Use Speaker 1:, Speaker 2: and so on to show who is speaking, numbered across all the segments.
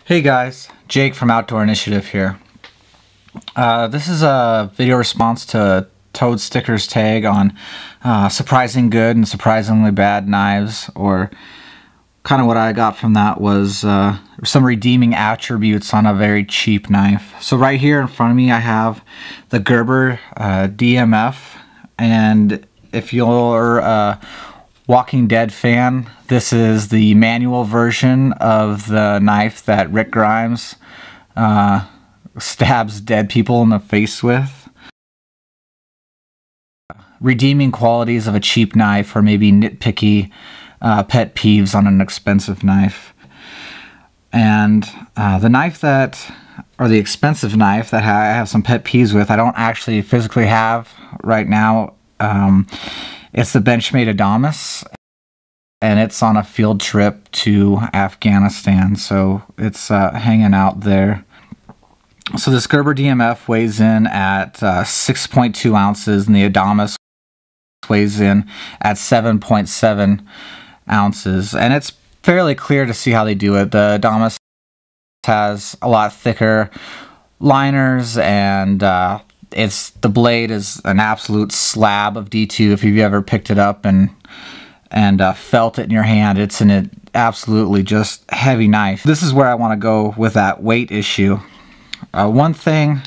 Speaker 1: Hey guys, Jake from Outdoor Initiative here. This is a video response to Toadstkrs tag on surprising good and surprisingly bad knives, or kind of what I got from that was some redeeming attributes on a very cheap knife. So right here in front of me I have the Gerber DMF, and if you're a Walking Dead fan, this is the manual version of the knife that Rick Grimes stabs dead people in the face with. Redeeming qualities of a cheap knife, or maybe nitpicky pet peeves on an expensive knife. And the knife that, or the expensive knife that I have some pet peeves with, I don't actually physically have right now. It's the Benchmade Adamas, and it's on a field trip to Afghanistan, so it's hanging out there. So this Gerber DMF weighs in at 6.2 ounces, and the Adamas weighs in at 7.7 ounces. And it's fairly clear to see how they do it. The Adamas has a lot thicker liners, and the blade is an absolute slab of D2. If you've ever picked it up and felt it in your hand, it's an absolutely just heavy knife. This is where I want to go with that weight issue. One thing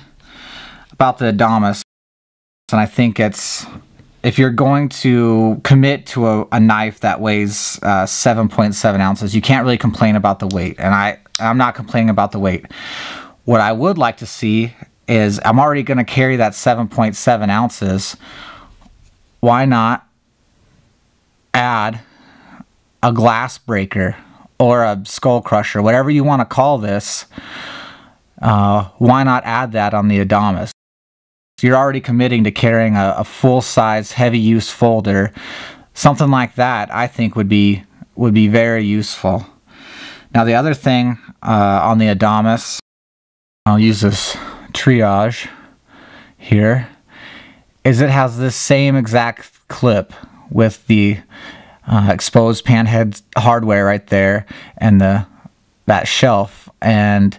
Speaker 1: about the Adamas, and I think it's, if you're going to commit to a knife that weighs 7.7 ounces, you can't really complain about the weight, and I'm not complaining about the weight. What I would like to see is, I'm already going to carry that 7.7 ounces. Why not add a glass breaker or a skull crusher, whatever you want to call this? Why not add that on the Adamas? You're already committing to carrying a full-size, heavy-use folder. Something like that, I think, would be very useful. Now, the other thing on the Adamas, I'll use this triage here, is it has this same exact clip with the exposed panhead hardware right there, and that shelf. And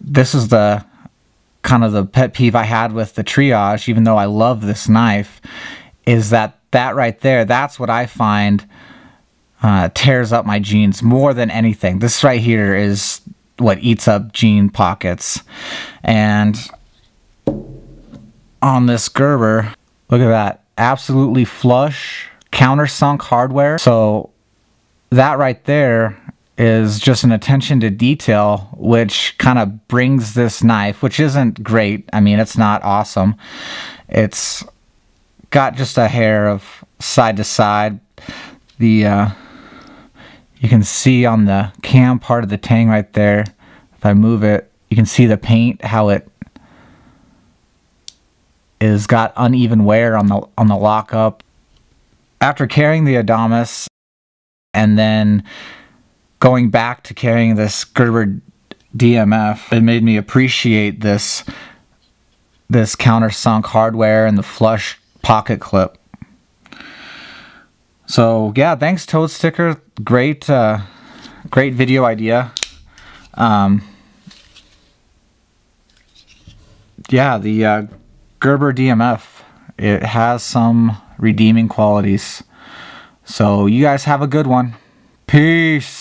Speaker 1: this is the kind of the pet peeve I had with the triage, even though I love this knife, is that right there, that's what I find tears up my jeans more than anything. This right here is what eats up jean pockets. And on this Gerber, look at that, absolutely flush countersunk hardware. So that right there is just an attention to detail, which kind of brings this knife, which isn't great. I mean, it's not awesome. It's got just a hair of side to side. You can see on the cam part of the tang right there, if I move it, you can see the paint, how it is got uneven wear on the lockup. After carrying the Adamas and then going back to carrying this Gerber DMF, it made me appreciate this countersunk hardware and the flush pocket clip. So yeah, thanks Toadstkr, great video idea. Yeah, the Gerber DMF, it has some redeeming qualities. So you guys have a good one. Peace.